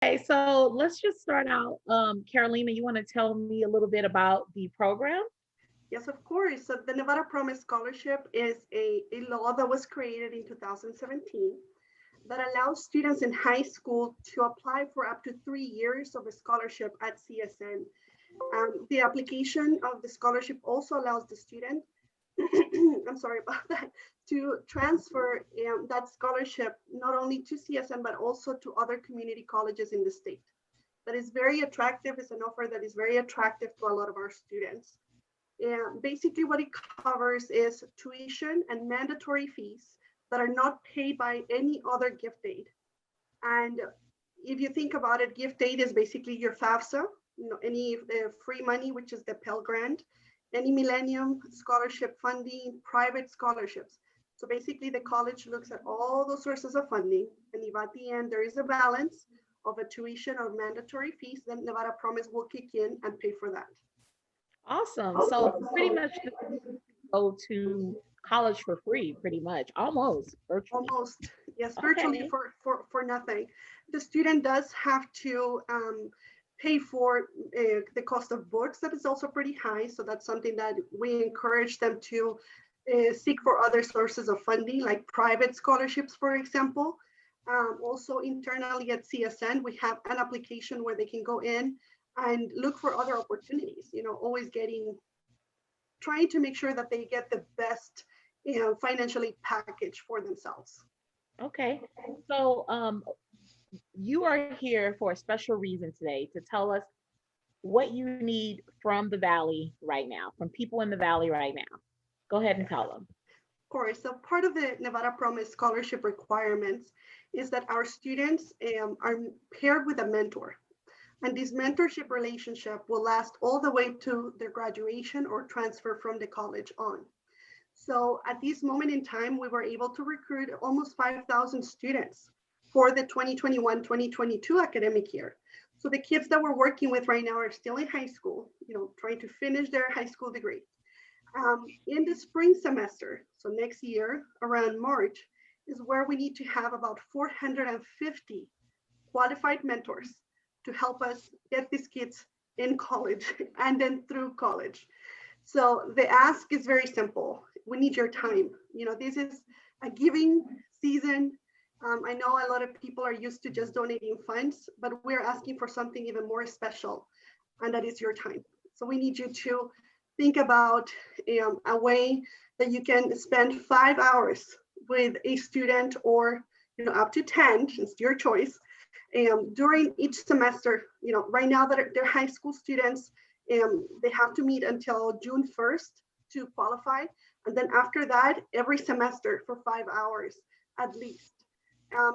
Okay, so let's just start out. Carolina, you want to tell me a little bit about the program? Yes, of course. So the Nevada Promise Scholarship is a law that was created in 2017 that allows students in high school to apply for up to 3 years of a scholarship at CSN. The application of the scholarship also allows the student, I'm sorry about that, to transfer that scholarship not only to CSN, but also to other community colleges in the state. That is very attractive. It's an offer that is very attractive to a lot of our students. And basically what it covers is tuition and mandatory fees that are not paid by any other gift aid. And if you think about it, gift aid is basically your FAFSA, any free money, which is the Pell Grant, any Millennium Scholarship funding, private scholarships. So basically the college looks at all those sources of funding, and if at the end there is a balance of a tuition or mandatory fees, then Nevada Promise will kick in and pay for that. Awesome. So pretty much the go to college for free, pretty much, almost virtually. Almost, yes, virtually Okay. for nothing. The student does have to pay for the cost of books. That is also pretty high. So that's something that we encourage them to seek for other sources of funding, like private scholarships, for example. Also internally at CSN, we have an application where they can go in and look for other opportunities, always trying to make sure that they get the best financially package for themselves. Okay. So you are here for a special reason today to tell us what you need from the Valley right now, from people in the Valley right now. Go ahead and tell them. Of course, so part of the Nevada Promise scholarship requirements is that our students are paired with a mentor. And this mentorship relationship will last all the way to their graduation or transfer from the college on. So at this moment in time, we were able to recruit almost 5,000 students for the 2021-2022 academic year. So the kids that we're working with right now are still in high school, trying to finish their high school degree. In the spring semester, so next year, around March, is where we need to have about 450 qualified mentors to help us get these kids in college and then through college. So the ask is very simple. We need your time. This is a giving season. I know a lot of people are used to just donating funds, but we're asking for something even more special, and that is your time. So we need you to think about a way that you can spend 5 hours with a student, or up to 10, it's your choice, during each semester. Right now that they're high school students, they have to meet until June 1st to qualify. And then after that, every semester for 5 hours at least,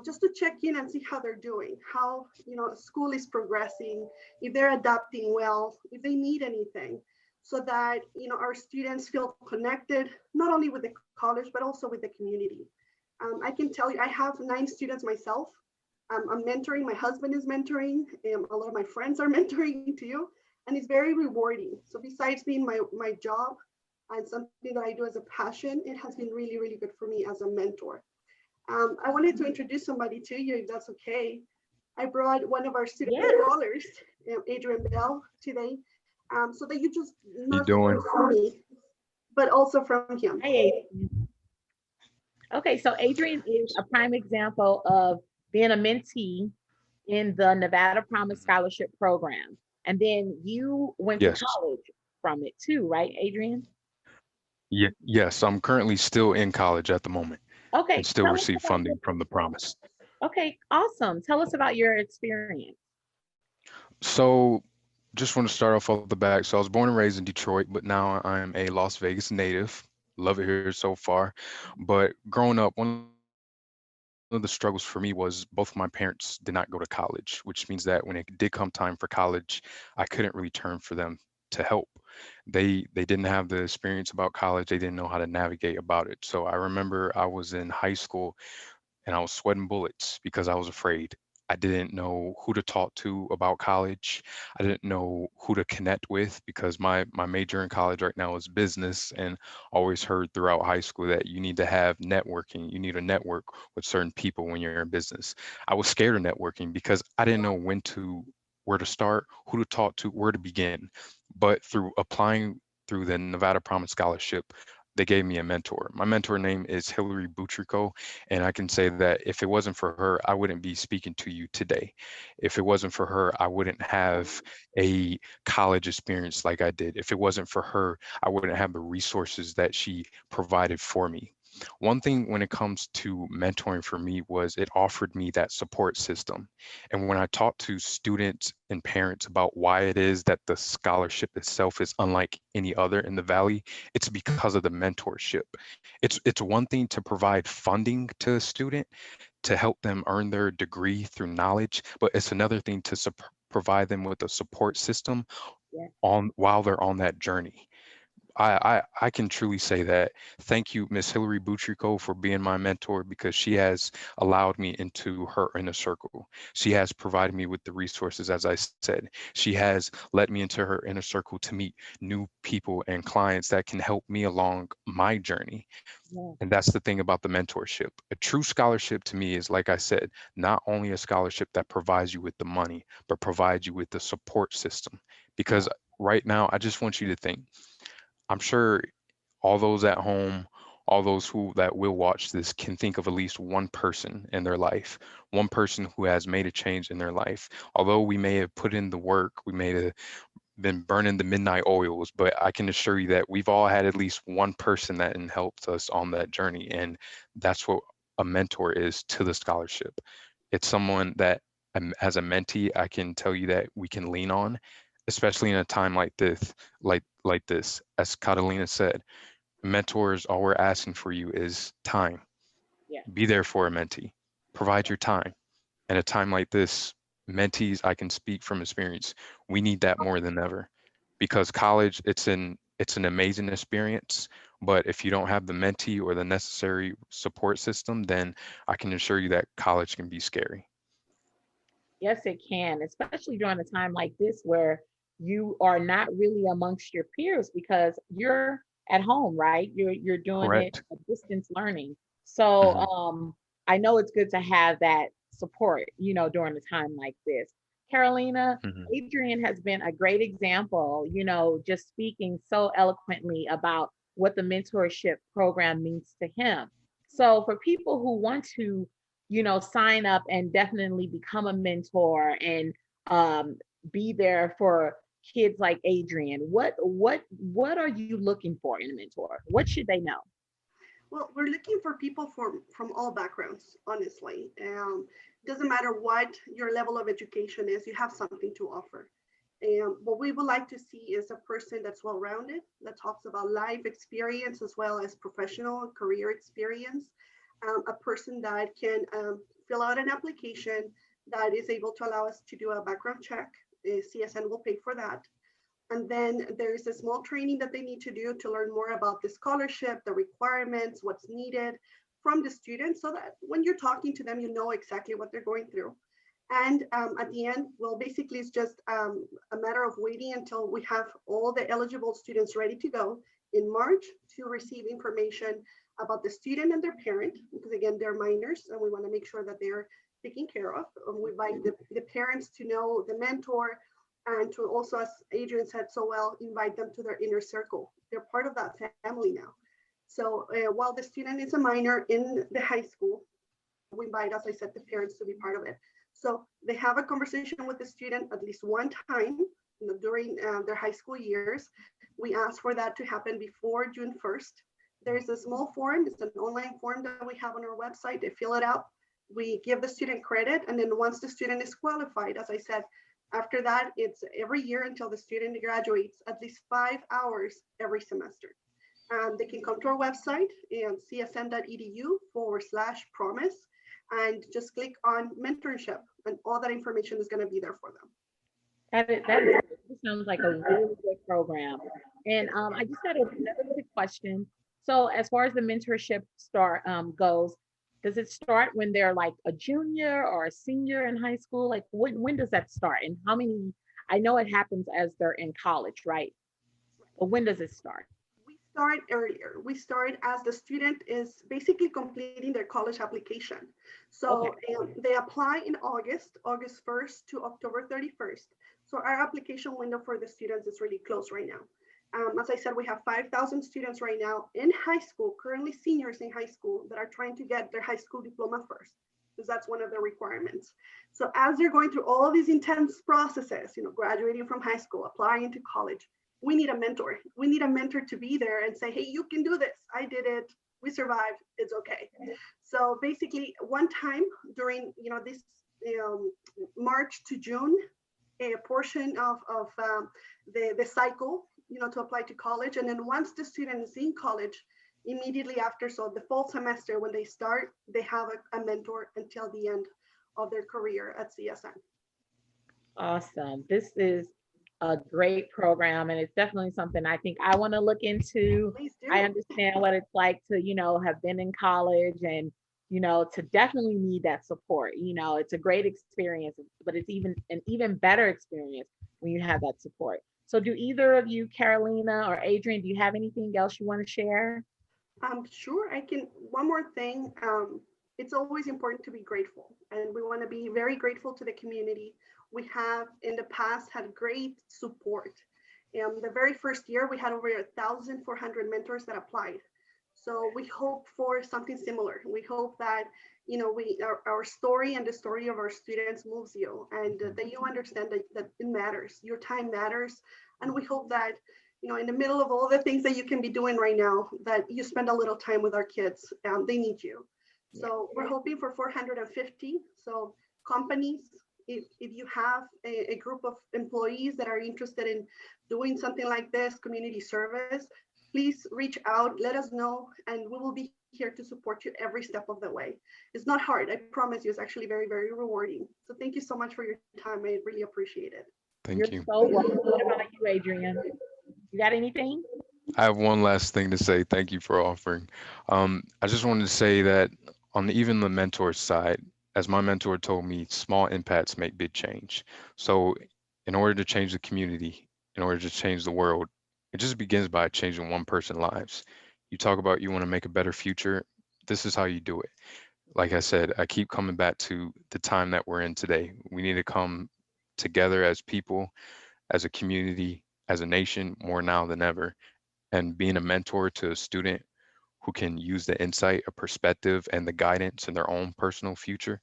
just to check in and see how they're doing, how school is progressing, if they're adapting well, if they need anything, so that our students feel connected not only with the college but also with the community. I can tell you, I have 9 students myself. I'm mentoring. My husband is mentoring. A lot of my friends are mentoring too, and it's very rewarding. So besides being my job and something that I do as a passion, it has been really, really good for me as a mentor. I wanted to introduce somebody to you, if that's okay. I brought one of our student Yeah. scholars, Adrian Bell, today, so that you just You not doing? hear from me, but also from him. Hi, Adrian. Okay, so Adrian is a prime example of being a mentee in the Nevada Promise Scholarship Program. And then you went to Yes. college from it too, right, Adrian? Yes, I'm currently still in college at the moment and Okay, still tell us receive about funding from the Promise. okay, awesome. Tell us about your experience. So just want to start off the back. So I was born and raised in Detroit, but now I'm a Las Vegas native. Love it here so far. But growing up, one of the struggles for me was both of my parents did not go to college, which means that when it did come time for college, I couldn't really turn for them to help. They didn't have the experience about college. They didn't know how to navigate about it. So I remember I was in high school and I was sweating bullets because I was afraid. I didn't know who to talk to about college. I didn't know who to connect with because my major in college right now is business, and always heard throughout high school that you need to have networking. You need to network with certain people when you're in business. I was scared of networking because I didn't know where to start, who to talk to, where to begin. But through applying through the Nevada Promise Scholarship, they gave me a mentor. My mentor name is Hillary Butrico, and I can say that if it wasn't for her, I wouldn't be speaking to you today. If it wasn't for her, I wouldn't have a college experience like I did. If it wasn't for her, I wouldn't have the resources that she provided for me. One thing when it comes to mentoring for me was it offered me that support system. And when I talk to students and parents about why it is that the scholarship itself is unlike any other in the Valley, it's because of the mentorship. It's one thing to provide funding to a student to help them earn their degree through knowledge, but it's another thing to provide them with a support system Yeah. on while they're on that journey. I can truly say that. Thank you, Miss Hillary Butrico, for being my mentor because she has allowed me into her inner circle. She has provided me with the resources, as I said. She has led me into her inner circle to meet new people and clients that can help me along my journey. Yeah. And that's the thing about the mentorship. A true scholarship to me is, like I said, not only a scholarship that provides you with the money, but provides you with the support system. Yeah. Because right now, I just want you to think. I'm sure all those at home, all those who that will watch this can think of at least one person in their life, one person who has made a change in their life. Although we may have put in the work, we may have been burning the midnight oils, but I can assure you that we've all had at least one person that helped us on that journey. And that's what a mentor is to the scholarship. It's someone that as a mentee, I can tell you that we can lean on, especially in a time like this, like this. As Catalina said, mentors, all we're asking for you is time. Yeah. Be there for a mentee. Provide your time. In a time like this, mentees, I can speak from experience. We need that more than ever because college, it's an amazing experience. But if you don't have the mentee or the necessary support system, then I can assure you that college can be scary. Yes, it can, especially during a time like this where you are not really amongst your peers because you're at home, right? You're doing it Correct. distance learning. So Hmm. I know it's good to have that support, during a time like this. Carolina, Hmm. Adrian has been a great example, just speaking so eloquently about what the mentorship program means to him. So for people who want to sign up and definitely become a mentor and um, be there for kids like Adrian. What are you looking for in a mentor? What should they know? Well, we're looking for people from all backgrounds, honestly. Doesn't matter what your level of education is, you have something to offer. And what we would like to see is a person that's well-rounded, that talks about life experience as well as professional and career experience, a person that can fill out an application that is able to allow us to do a background check. CSN will pay for that. And then there's a small training that they need to do to learn more about the scholarship, the requirements, what's needed from the students, so that when you're talking to them, you know exactly what they're going through. And at the end, well, basically it's just a matter of waiting until we have all the eligible students ready to go in March to receive information about the student and their parent, because again, they're minors and we want to make sure that they're taken care of. We invite the parents to know the mentor, and to also, as Adrian said so well, invite them to their inner circle. They're part of that family now. So while the student is a minor in the high school, we invite, as I said, the parents to be part of it. So they have a conversation with the student at least one time during their high school years. We ask for that to happen before June 1st. There is a small form, it's an online form that we have on our website. They fill it out. We give the student credit. And then once the student is qualified, as I said, after that, it's every year until the student graduates, at least 5 hours every semester. They can come to our website and csn.edu/promise and just click on mentorship, and all that information is going to be there for them. That sounds like a really good program. And I just had another quick question. So as far as the mentorship start goes, Does it start when they're like a junior or a senior in high school? Like when does that start? And how many? I know it happens as they're in college, right? But when does it start? We start earlier. We start as the student is basically completing their college application. So Okay. they apply in August 1st to October 31st. So our application window for the students is really close right now. As I said, we have 5,000 students right now in high school, currently seniors in high school that are trying to get their high school diploma first, because that's one of the requirements. So as they're going through all of these intense processes, graduating from high school, applying to college, we need a mentor. We need a mentor to be there and say, hey, you can do this. I did it. We survived. It's okay. So basically, one time during this March to June, a portion of the cycle, to apply to college. And then once the student is in college, immediately after, so the fall semester, when they start, they have a mentor until the end of their career at CSN. Awesome. This is a great program, and it's definitely something I think I want to look into. Please I do. understand what it's like to, have been in college and, to definitely need that support. It's a great experience, but it's even an even better experience when you have that support. So, do either of you, Carolina or Adrian, do you have anything else you want to share? Sure, I can. One more thing. It's always important to be grateful, and we want to be very grateful to the community. We have in the past had great support. The very first year, we had over 1,400 mentors that applied. So we hope for something similar. We hope that our story and the story of our students moves you, and that you understand that it matters. Your time matters, and we hope that in the middle of all the things that you can be doing right now, that you spend a little time with our kids. They need you. Yeah. So we're hoping for 450. So companies, if you have a group of employees that are interested in doing something like this, community service, please reach out, let us know, and we will be here to support you every step of the way. It's not hard, I promise you, it's actually very, very rewarding. So thank you so much for your time. I really appreciate it. You're Thank you. so welcome. What about you, Adrian? You got anything? I have one last thing to say. Thank you for offering. I just wanted to say that on even the mentor side, as my mentor told me, small impacts make big change. So, in order to change the community, in order to change the world, it just begins by changing one person's lives. You talk about you want to make a better future. This is how you do it. Like I said, I keep coming back to the time that we're in today. We need to come together as people, as a community, as a nation, more now than ever, and being a mentor to a student who can use the insight, a perspective, and the guidance in their own personal future,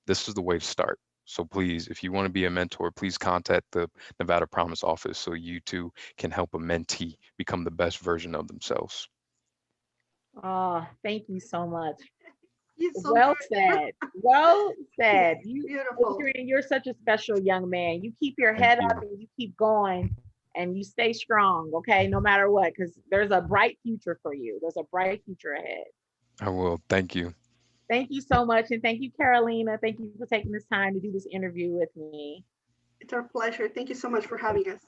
this is the way to start. So please, if you want to be a mentor, please contact the Nevada Promise office so you too can help a mentee become the best version of themselves. Oh, thank you so much. He's so Well good. said. Well said. Beautiful. Adrian, you're such a special young man. You keep your Thank head up you. and you keep going and you stay strong, okay, no matter what, because there's a bright future for you. There's a bright future ahead. I will. Thank you. Thank you so much. And thank you, Carolina. Thank you for taking this time to do this interview with me. It's our pleasure. Thank you so much for having us.